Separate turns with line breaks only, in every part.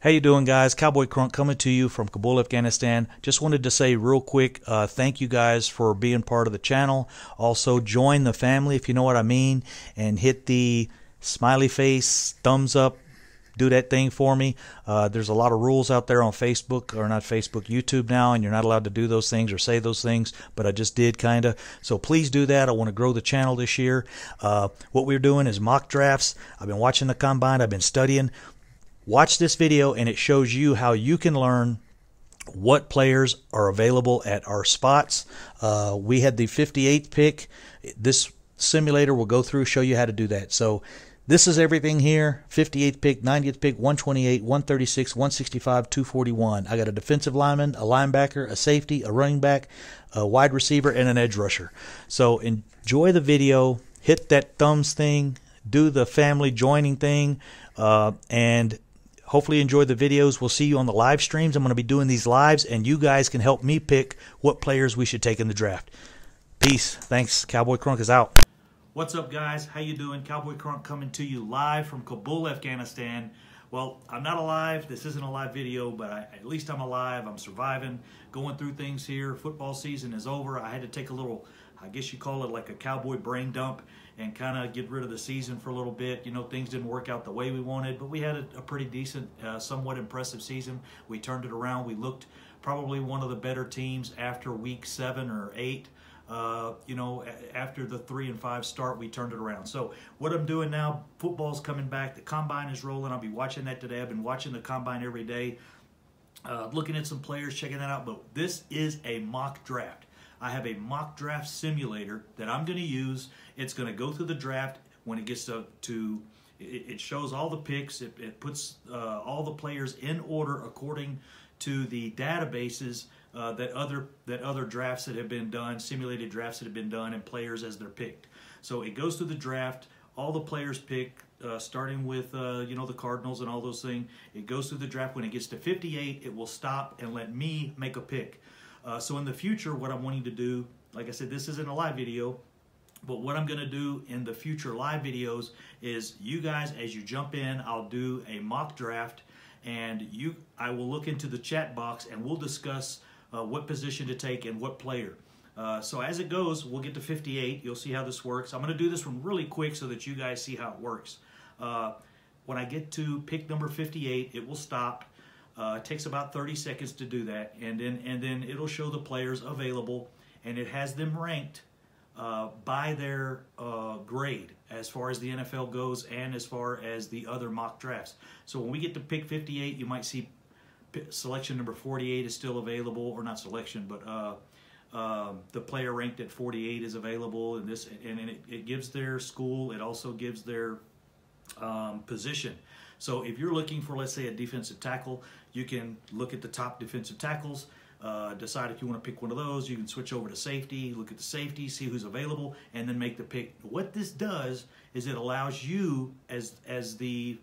How you doing, guys? Cowboy Crunk coming to you from Kabul, Afghanistan. Just wanted to say real quick, thank you guys for being part of the channel. Also, join the family if you know what I mean, and hit the smiley face, thumbs up, do that thing for me. There's a lot of rules out there on Facebook, or not Facebook, YouTube now, and you're not allowed to do those things or say those things, but I just did kind of. So please do that. I want to grow the channel this year. What we're doing is mock drafts. I've been watching the combine. I've been studying. Watch this video and it shows you how you can learn what players are available at our spots. We had the 58th pick. This simulator will go through, show you how to do that. So this is everything here. 58th pick, 90th pick, 128, 136, 165, 241. I got a defensive lineman, a linebacker, a safety, a running back, a wide receiver, and an edge rusher. So enjoy the video. Hit that thumbs thing. Do the family joining thing. And hopefully enjoy the videos. We'll see you on the live streams. I'm going to be doing these lives, and you guys can help me pick what players we should take in the draft. Peace. Thanks. Cowboy Crunk is out. What's up, guys? How you doing? Cowboy Crunk coming to you live from Kabul, Afghanistan. Well, I'm not alive. This isn't a live video, but at least I'm alive. I'm surviving, going through things here. Football season is over. I had to take a little, I guess you call it like a cowboy brain dump, and kind of get rid of the season for a little bit. You know, things didn't work out the way we wanted, but we had a pretty decent, somewhat impressive season. We turned it around. We looked probably one of the better teams after week 7 or 8. You know, after the 3 and 5 start, we turned it around. So what I'm doing now, football's coming back. The combine is rolling. I'll be watching that today. I've been watching the combine every day, looking at some players, checking that out. But this is a mock draft. I have a mock draft simulator that I'm going to use. It's going to go through the draft. When it gets to it shows all the picks. It puts all the players in order according to the databases that other drafts that have been done, simulated drafts that have been done, and players as they're picked. So it goes through the draft. All the players pick, starting with you know, the Cardinals and all those things. It goes through the draft. When it gets to 58, it will stop and let me make a pick. So in the future, what I'm wanting to do, like I said, this isn't a live video, but what I'm going to do in the future live videos is you guys, as you jump in, I'll do a mock draft, and I will look into the chat box and we'll discuss what position to take and what player. So as it goes, we'll get to 58. You'll see how this works. I'm going to do this one really quick so that you guys see how it works. When I get to pick number 58, it will stop. It takes about 30 seconds to do that, and then it'll show the players available, and it has them ranked by their grade as far as the NFL goes and as far as the other mock drafts. So when we get to pick 58, you might see selection number 48 is still available, or not selection, but the player ranked at 48 is available, and it gives their school. It also gives their position. So if you're looking for, let's say, a defensive tackle, you can look at the top defensive tackles, decide if you want to pick one of those. You can switch over to safety, look at the safety, see who's available, and then make the pick. What this does is it allows you, as the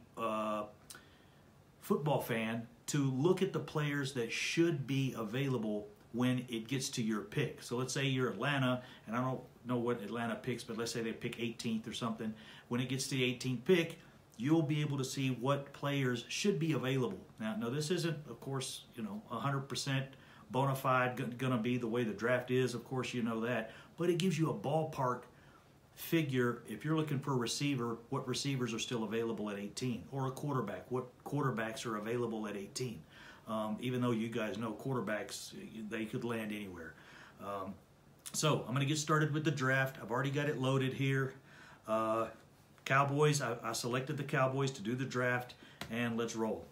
football fan, to look at the players that should be available when it gets to your pick. So let's say you're Atlanta, and I don't know what Atlanta picks, but let's say they pick 18th or something. When it gets to the 18th pick, you'll be able to see what players should be available. Now this isn't, of course, you know, 100% bona fide going to be the way the draft is. Of course, you know that. But it gives you a ballpark figure. If you're looking for a receiver, what receivers are still available at 18? Or a quarterback, what quarterbacks are available at 18? Even though you guys know quarterbacks, they could land anywhere. So I'm going to get started with the draft. I've already got it loaded here. Cowboys, I selected the Cowboys to do the draft, and let's roll.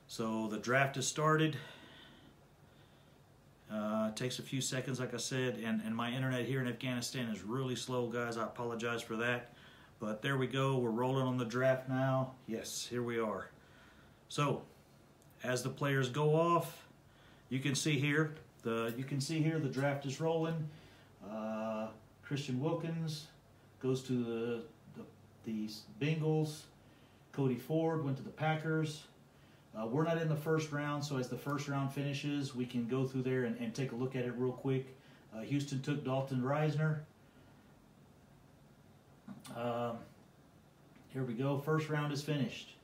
So the draft has started. It takes a few seconds, like I said, and my internet here in Afghanistan is really slow, guys. I apologize for that. But there we go. We're rolling on the draft now. Yes, here we are. So as the players go off, you can see here the draft is rolling. Christian Wilkins goes to the Bengals. Cody Ford went to the Packers. We're not in the first round, so as the first round finishes, we can go through there and take a look at it real quick. Houston took Dalton Reisner. Here we go. First round is finished.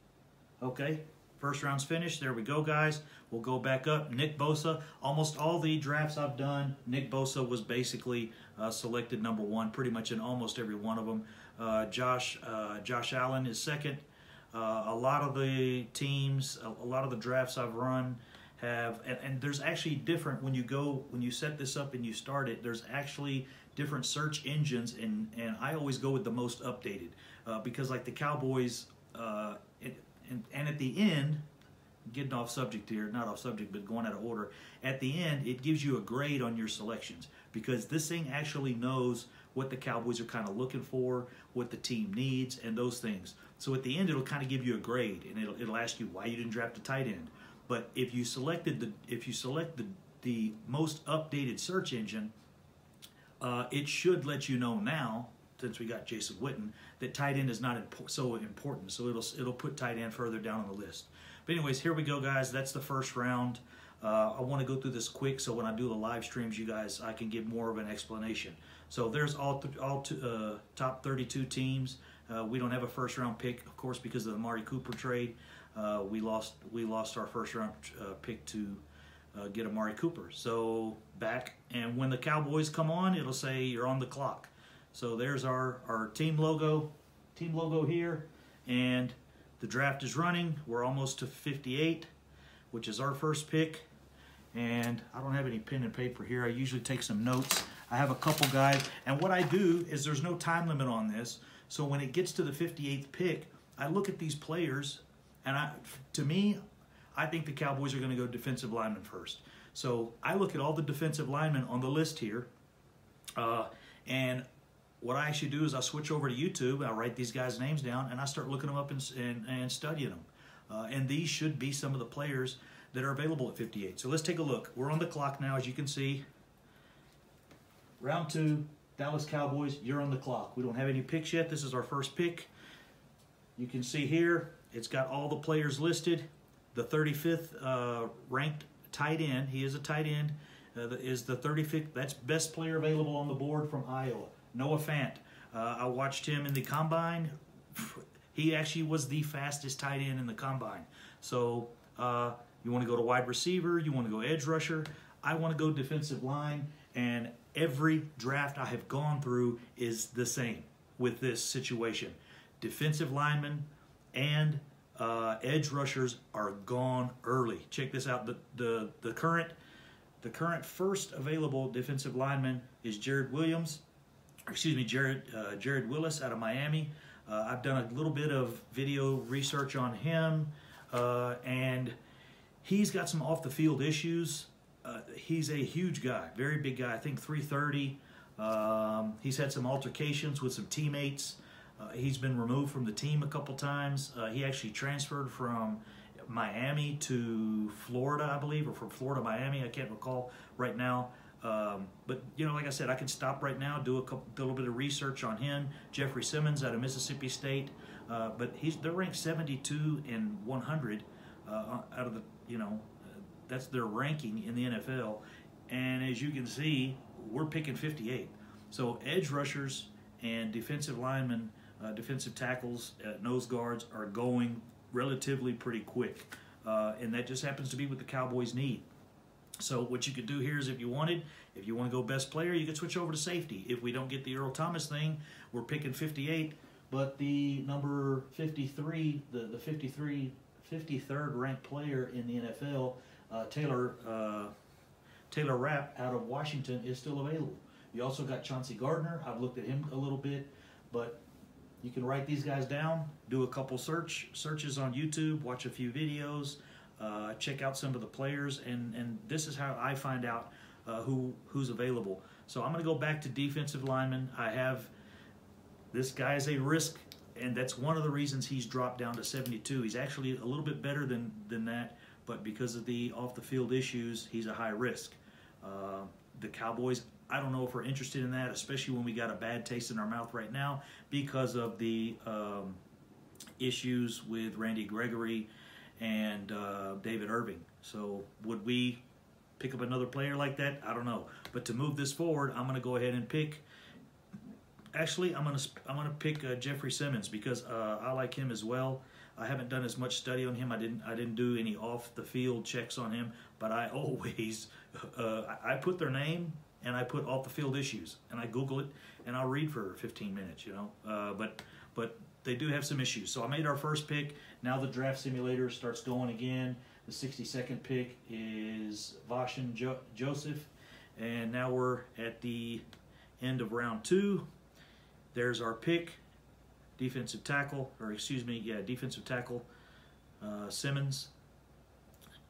Okay, First round's finished. There we go, guys. We'll go back up. Nick Bosa. Almost all the drafts I've done, Nick Bosa was basically selected number 1, pretty much in almost every one of them. Josh Allen is second. A lot of the teams, a lot of the drafts I've run have, and there's actually different when you set this up and you start it. There's actually different search engines, and I always go with the most updated because like the Cowboys. And at the end, getting off subject here, not off subject, but going out of order, at the end, it gives you a grade on your selections because this thing actually knows what the Cowboys are kind of looking for, what the team needs, and those things. So at the end, it'll kind of give you a grade, and it'll ask you why you didn't draft a tight end. But if you select the most updated search engine, it should let you know now, since we got Jason Witten, that tight end is not so important. So it'll put tight end further down on the list. But anyways, here we go, guys. That's the first round. I want to go through this quick so when I do the live streams, you guys, I can give more of an explanation. So there's all top 32 teams. We don't have a first round pick, of course, because of the Amari Cooper trade. We lost our first round pick to get Amari Cooper. So back, and when the Cowboys come on, it'll say you're on the clock. So there's our team logo here, and the draft is running. We're almost to 58, which is our first pick. And I don't have any pen and paper here. I usually take some notes. I have a couple guys, and what I do is there's no time limit on this. So when it gets to the 58th pick, I look at these players, and to me, I think the Cowboys are going to go defensive lineman first. So I look at all the defensive linemen on the list here, and what I actually do is I switch over to YouTube, I write these guys' names down, and I start looking them up and studying them. And these should be some of the players that are available at 58. So let's take a look. We're on the clock now, as you can see. Round 2, Dallas Cowboys, you're on the clock. We don't have any picks yet. This is our first pick. You can see here, it's got all the players listed. The 35th ranked tight end, he is a tight end, is the 35th. That's best player available on the board from Iowa. Noah Fant. I watched him in the combine. He actually was the fastest tight end in the combine. So you want to go to wide receiver, you want to go edge rusher. I want to go defensive line, and every draft I have gone through is the same with this situation. Defensive linemen and edge rushers are gone early. Check this out. The current first available defensive lineman is Jared Willis out of Miami. I've done a little bit of video research on him, and he's got some off the field issues. He's a huge guy, very big guy, I think 330. He's had some altercations with some teammates. He's been removed from the team a couple times. He actually transferred from Miami to Florida, I believe, or from Florida to Miami. I can't recall right now. But, you know, like I said, I can stop right now, do a little bit of research on him. Jeffrey Simmons out of Mississippi State. But they're ranked 72 and 100 out of the, that's their ranking in the NFL. And as you can see, we're picking 58. So edge rushers and defensive linemen, defensive tackles, nose guards are going relatively pretty quick. And that just happens to be what the Cowboys need. So what you could do here is if you want to go best player, you could switch over to safety. If we don't get the Earl Thomas thing, we're picking 58. But the number 53, the 53rd ranked player in the NFL, Taylor Rapp out of Washington, is still available. You also got Chauncey Gardner. I've looked at him a little bit, but you can write these guys down, do a couple searches on YouTube, watch a few videos, check out some of the players, and this is how I find out who's available. So I'm going to go back to defensive lineman. I have this guy is a risk, and that's one of the reasons he's dropped down to 72. He's actually a little bit better than that, but because of the off-the-field issues, he's a high risk. The Cowboys, I don't know if we're interested in that, especially when we got a bad taste in our mouth right now because of the issues with Randy Gregory and David Irving. So would we pick up another player like that? I don't know. But to move this forward, I'm going to go ahead and pick. Actually, I'm going to pick Jeffrey Simmons because I like him as well. I haven't done as much study on him. I didn't do any off the field checks on him, but I always I put their name and I put off the field issues and I Google it and I'll read for 15 minutes, you know. But they do have some issues. So I made our first pick. Now the draft simulator starts going again. The 62nd pick is Vashan Joseph, and now we're at the end of round 2. There's our pick, defensive tackle, defensive tackle, Simmons.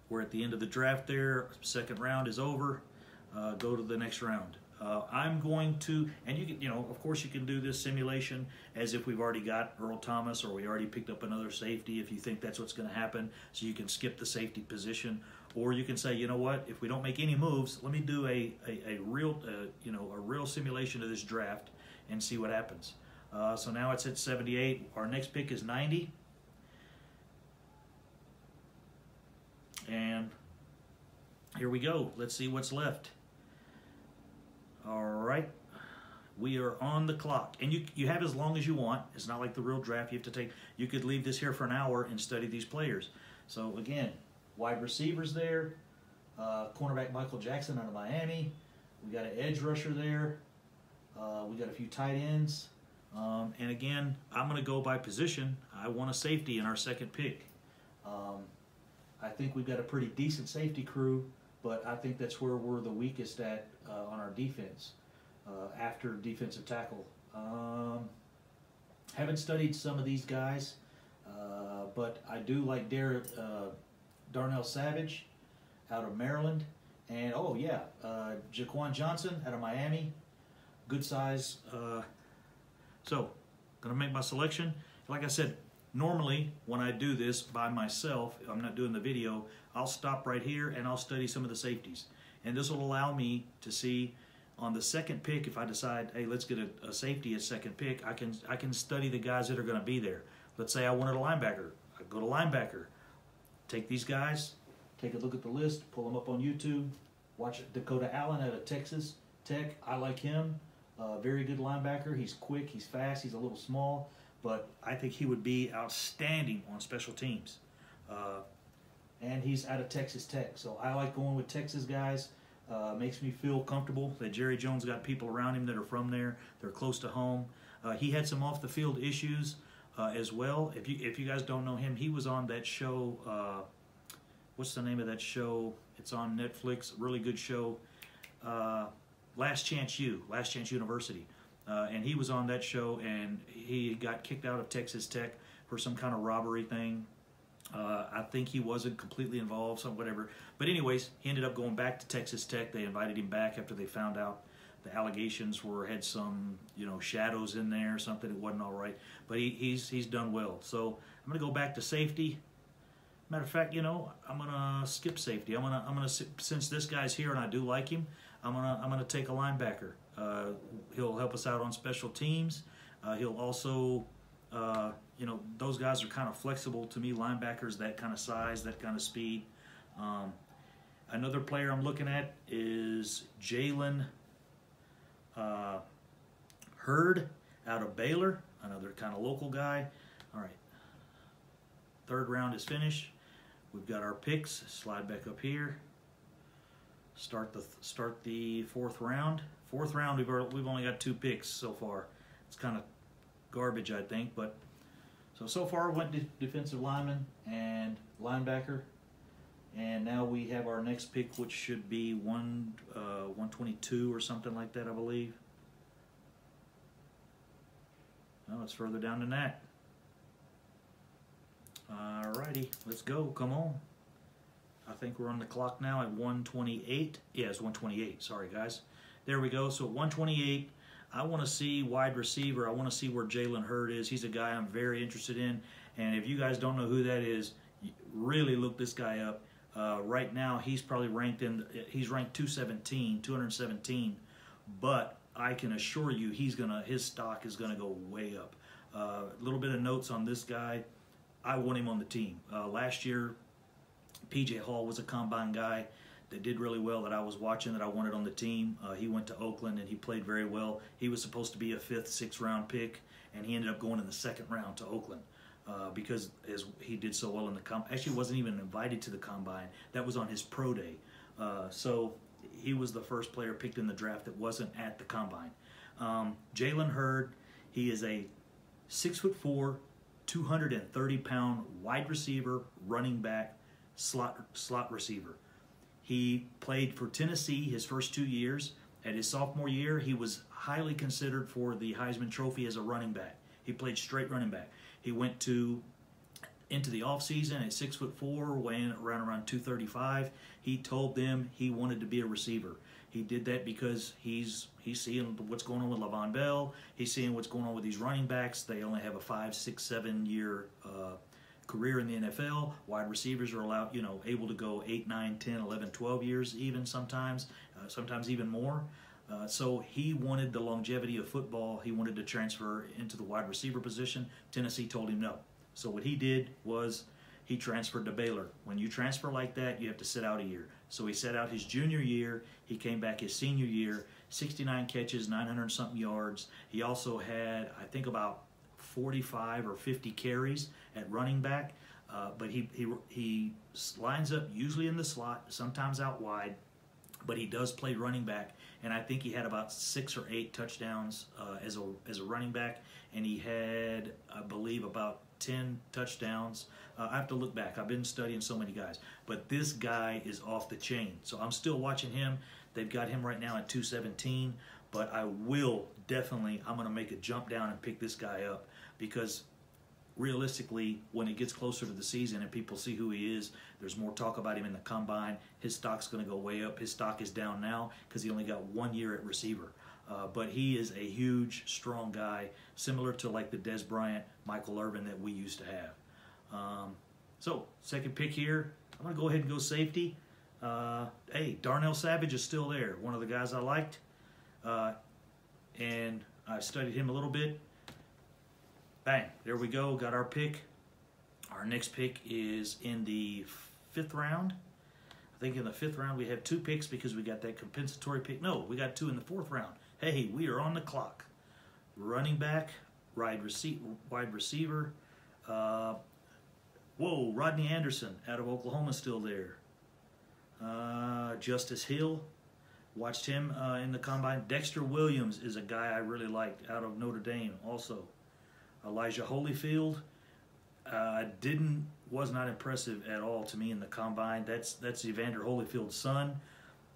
We're at the end of the draft there. Second round is over. Go to the next round. I'm going to, and you can, you know, of course you can do this simulation as if we've already got Earl Thomas or we already picked up another safety if you think that's what's going to happen. So you can skip the safety position, or you can say, you know what, if we don't make any moves, let me do a real, a real simulation of this draft and see what happens. So now it's at 78. Our next pick is 90. And here we go. Let's see what's left. All right, we are on the clock, and you have as long as you want. It's not like the real draft. You could leave this here for an hour and study these players. So again, wide receivers there, cornerback Michael Jackson out of Miami. We got an edge rusher there. We got a few tight ends, and again, I'm going to go by position. I want a safety in our second pick. I think we've got a pretty decent safety crew, but I think that's where we're the weakest at on our defense after defensive tackle. Haven't studied some of these guys, but I do like Darnell Savage out of Maryland, and Jaquan Johnson out of Miami, good size. So, gonna make my selection. Like I said, normally when I do this by myself, I'm not doing the video, I'll stop right here and I'll study some of the safeties. And this will allow me to see on the second pick, if I decide, hey, let's get a safety at second pick, I can study the guys that are going to be there. Let's say I wanted a linebacker. I go to linebacker. Take these guys, take a look at the list, pull them up on YouTube, watch Dakota Allen out of Texas Tech. I like him. Very good linebacker. He's quick, he's fast, he's a little small, but I think he would be outstanding on special teams. And he's out of Texas Tech. So I like going with Texas guys. Makes me feel comfortable that Jerry Jones got people around him that are from there. They're close to home. He had some off the field issues as well. If you guys don't know him, he was on that show. What's the name of that show? It's on Netflix. Really good show. Last Chance University. And he was on that show, and he got kicked out of Texas Tech for some kind of robbery thing. I think he wasn't completely involved, so whatever. But anyways, he ended up going back to Texas Tech. They invited him back after they found out the allegations had some, shadows in there, something that wasn't all right. But he's done well. So I'm gonna go back to safety. Matter of fact, I'm gonna skip safety. I'm gonna since this guy's here and I do like him, I'm gonna take a linebacker. He'll help us out on special teams. He'll also, those guys are kind of flexible to me, linebackers, that kind of size, that kind of speed. Another player I'm looking at is Jalen Hurd out of Baylor, another kind of local guy. All right, third round is finished. We've got our picks. Slide back up here. Start the fourth round. Fourth round, we've only got 2 picks so far. It's kind of garbage, I think, but so far went defensive lineman and linebacker, and now we have our next pick, which should be 122 or something like that, I believe. No, it's further down than that. Alrighty, let's go. Come on. I think we're on the clock now at 128. Yeah, it's 128. Sorry, guys. There we go. So at 128, I want to see wide receiver. I want to see where Jalen Hurd is. He's a guy I'm very interested in. And if you guys don't know who that is, really look this guy up. Right now, he's probably ranked he's ranked 217. But I can assure you, his stock is gonna go way up. A little bit of notes on this guy. I want him on the team. Last year, PJ Hall was a combine guy that did really well that I was watching, that I wanted on the team. He went to Oakland and he played very well. He was supposed to be a 5th, 6th round pick, and he ended up going in the 2nd round to Oakland. because as he did so well in the actually wasn't even invited to the combine. That was on his pro day. So he was the first player picked in the draft that wasn't at the combine. Jalen Hurd, he is a 6'4", 230-pound wide receiver, running back, slot receiver. He played for Tennessee his first 2 years. At his sophomore year, he was highly considered for the Heisman Trophy as a running back. He played straight running back. He went into the offseason at 6'4", weighing around 235. He told them he wanted to be a receiver. He did that because he's seeing what's going on with Le'Veon Bell. He's seeing what's going on with these running backs. They only have a 5, 6, 7 year career in the NFL. Wide receivers are allowed, able to go 8, 9, 10, 11, 12 years even sometimes even more. So he wanted the longevity of football. He wanted to transfer into the wide receiver position. Tennessee told him no. So what he did was he transferred to Baylor. When you transfer like that, you have to sit out a year. So he sat out his junior year. He came back his senior year, 69 catches, 900-something yards. He also had, I think, about 45 or 50 carries at running back. But he lines up usually in the slot, sometimes out wide, but he does play running back. And I think he had about 6 or 8 touchdowns as a running back, and he had, I believe, about 10 touchdowns. I have to look back. I've been studying so many guys. But this guy is off the chain. So I'm still watching him. They've got him right now at 217. But I will definitely, I'm going to make a jump down and pick this guy up, because realistically, when it gets closer to the season and people see who he is, there's more talk about him in the combine. His stock's going to go way up. His stock is down now because he only got 1 year at receiver. But he is a huge, strong guy, similar to like the Des Bryant, Michael Irvin that we used to have. So, second pick here, I'm going to go ahead and go safety. Hey, Darnell Savage is still there, one of the guys I liked. And I studied him a little bit. Bang, there we go, got our pick. Our next pick is in the 5th round. I think in the 5th round we have 2 picks because we got that compensatory pick. No, we got 2 in the 4th round. Hey, we are on the clock. Running back, wide receiver. Whoa, Rodney Anderson out of Oklahoma still there. Justice Hill, watched him in the combine. Dexter Williams is a guy I really liked out of Notre Dame also. Elijah Holyfield was not impressive at all to me in the combine. That's Evander Holyfield's son,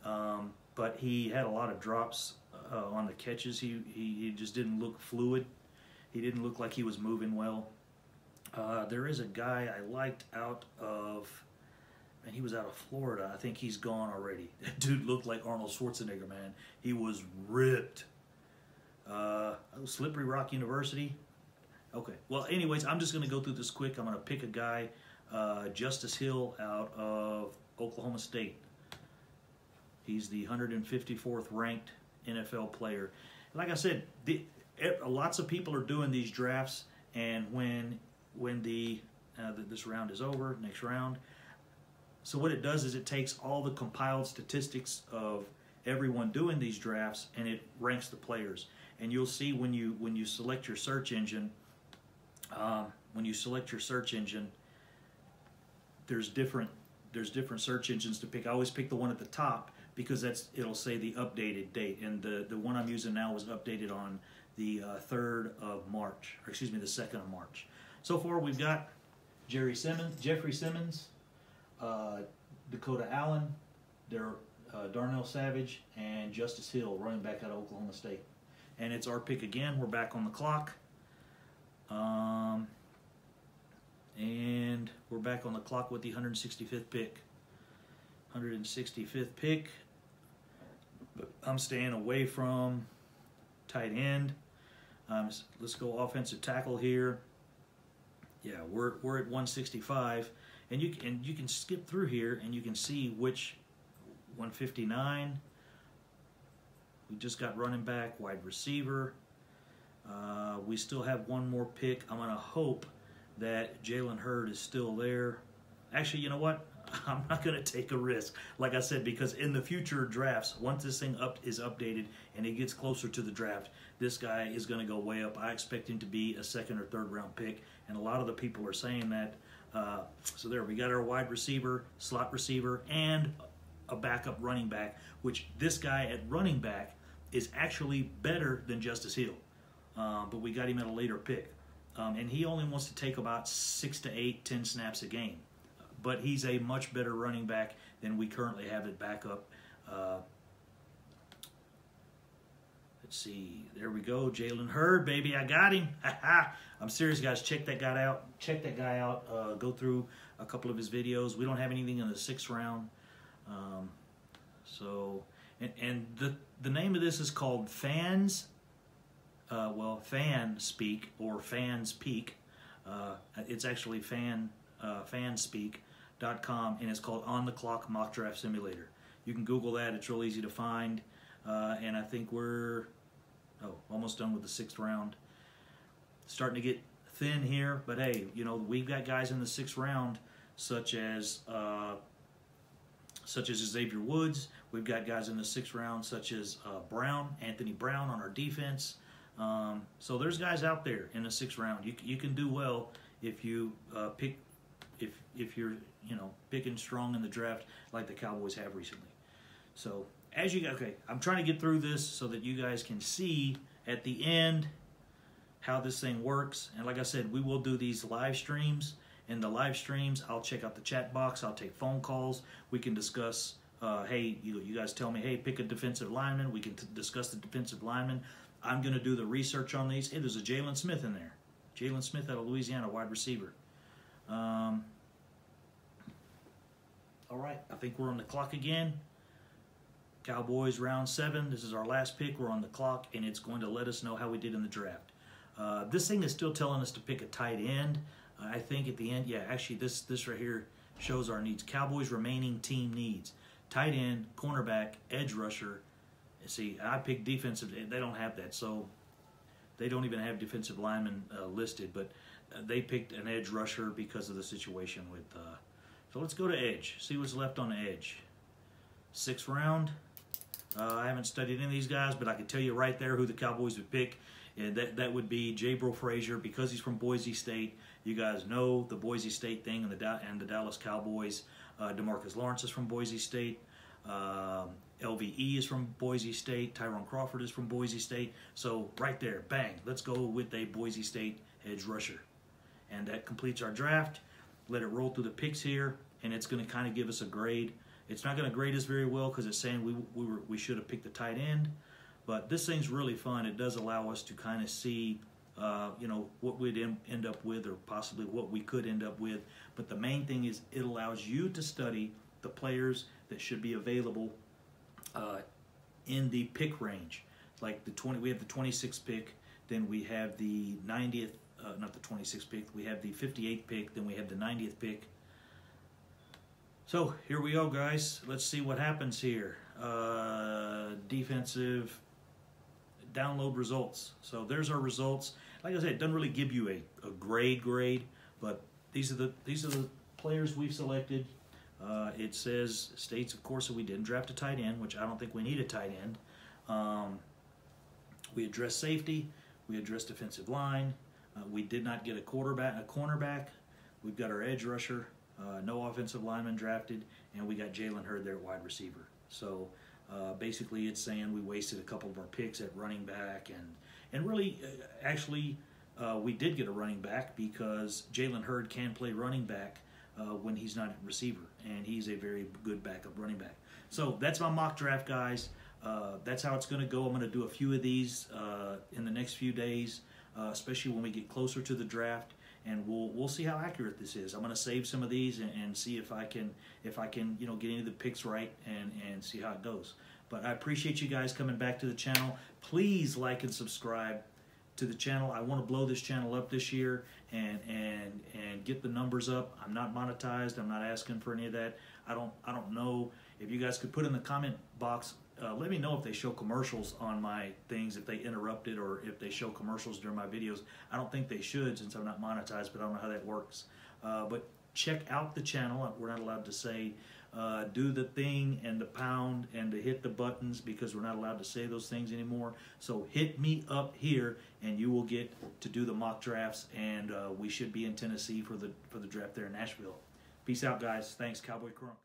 but he had a lot of drops on the catches. He just didn't look fluid. He didn't look like he was moving well. There is a guy I liked out of, and he was out of Florida. I think he's gone already. That dude looked like Arnold Schwarzenegger, man. He was ripped. Slippery Rock University. Okay, well, anyways, I'm just going to go through this quick. I'm going to pick a guy, Justice Hill out of Oklahoma State. He's the 154th ranked NFL player. Like I said, lots of people are doing these drafts, and when this round is over, next round, so what it does is it takes all the compiled statistics of everyone doing these drafts, and it ranks the players. And you'll see when you select your search engine, there's different search engines to pick. I always pick the one at the top because it'll say the updated date, and the one I'm using now was updated on the 3rd of March, or excuse me, the 2nd of March. So far we've got Jeffrey Simmons, Dakota Allen, Darnell Savage, and Justice Hill, running back out of Oklahoma State. And it's our pick again. We're back on the clock. And we're back on the clock with the 165th pick. 165th pick. I'm staying away from tight end. Let's go offensive tackle here. Yeah, we're at 165, and you can skip through here and you can see which 159. We just got running back, wide receiver. We still have one more pick. I'm going to hope that Jalen Hurd is still there. Actually, you know what? I'm not going to take a risk, like I said, because in the future drafts, once this thing is updated and it gets closer to the draft, this guy is going to go way up. I expect him to be a second or third round pick, and a lot of the people are saying that. So there, we got our wide receiver, slot receiver, and a backup running back, which this guy at running back is actually better than Justice Hill. But we got him at a later pick. And he only wants to take about 6 to 8, 10 snaps a game. But he's a much better running back than we currently have at backup. Let's see. There we go. Jalen Hurd, baby. I got him. I'm serious, guys. Check that guy out. Check that guy out. Go through a couple of his videos. We don't have anything in the 6th round. And the name of this is called Fans. Fan Speak or Fans Peak. It's actually fanspeak.com, and it's called On the Clock Mock Draft Simulator. You can Google that. It's real easy to find. And I think we're almost done with the 6th round. Starting to get thin here, but hey, you know, we've got guys in the 6th round such as Xavier Woods. We've got guys in the 6th round such as Anthony Brown on our defense. So there's guys out there in the 6th round. You can do well if you if you're picking strong in the draft like the Cowboys have recently. So I'm trying to get through this so that you guys can see at the end how this thing works. And like I said, we will do these live streams. In the live streams, I'll check out the chat box. I'll take phone calls. We can discuss. Hey, you guys tell me, hey, pick a defensive lineman. We can discuss the defensive lineman. I'm going to do the research on these. Hey, there's a Jalen Smith in there. Jalen Smith out of Louisiana, wide receiver. All right, I think we're on the clock again. Cowboys round 7. This is our last pick. We're on the clock, and it's going to let us know how we did in the draft. This thing is still telling us to pick a tight end. I think at the end, yeah, actually this right here shows our needs. Cowboys remaining team needs. Tight end, cornerback, edge rusher. See, I picked defensive. They don't have that, so they don't even have defensive linemen listed, but they picked an edge rusher because of the situation with... So let's go to edge, see what's left on the edge. 6th round. I haven't studied any of these guys, but I can tell you right there who the Cowboys would pick. And that would be Jabril Frazier, because he's from Boise State. You guys know the Boise State thing and the Dallas Cowboys. DeMarcus Lawrence is from Boise State. LVE is from Boise State. Tyrone Crawford is from Boise State. So right there, bang, let's go with a Boise State edge rusher. And that completes our draft. Let it roll through the picks here, and it's going to kind of give us a grade. It's not going to grade us very well because it's saying we should have picked the tight end. But this thing's really fun. It does allow us to kind of see, what we'd end up with, or possibly what we could end up with. But the main thing is it allows you to study the players that should be available in the pick range. Like we have the 26th pick, then we have the 90th, not the 26th pick, we have the 58th pick, then we have the 90th pick. So here we go, guys. Let's see what happens here. Defensive download results. So there's our results. Like I said, it doesn't really give you a grade, but these are the players we've selected. It states, of course, that we didn't draft a tight end, which I don't think we need a tight end. We addressed safety. We addressed defensive line. We did not get a cornerback. We've got our edge rusher. No offensive lineman drafted, and we got Jalen Hurd there at wide receiver. So basically, it's saying we wasted a couple of our picks at running back, and really, actually, we did get a running back because Jalen Hurd can play running back when he's not a receiver, and he's a very good backup running back. So that's my mock draft, guys. That's how it's going to go. I'm going to do a few of these in the next few days, especially when we get closer to the draft, and we'll see how accurate this is. I'm going to save some of these and see if I can get any of the picks right and see how it goes. But I appreciate you guys coming back to the channel. Please like and subscribe to the channel. I want to blow this channel up this year and get the numbers up. I'm not monetized. I'm not asking for any of that. I don't know if you guys could put in the comment box. Let me know if they show commercials on my things, if they interrupt it, or if they show commercials during my videos. I don't think they should since I'm not monetized, but I don't know how that works. But check out the channel. We're not allowed to say do the thing and the pound and to hit the buttons because we're not allowed to say those things anymore. So hit me up here and you will get to do the mock drafts, and we should be in Tennessee for the draft there in Nashville. Peace out, guys. Thanks, Cowboy Crunk.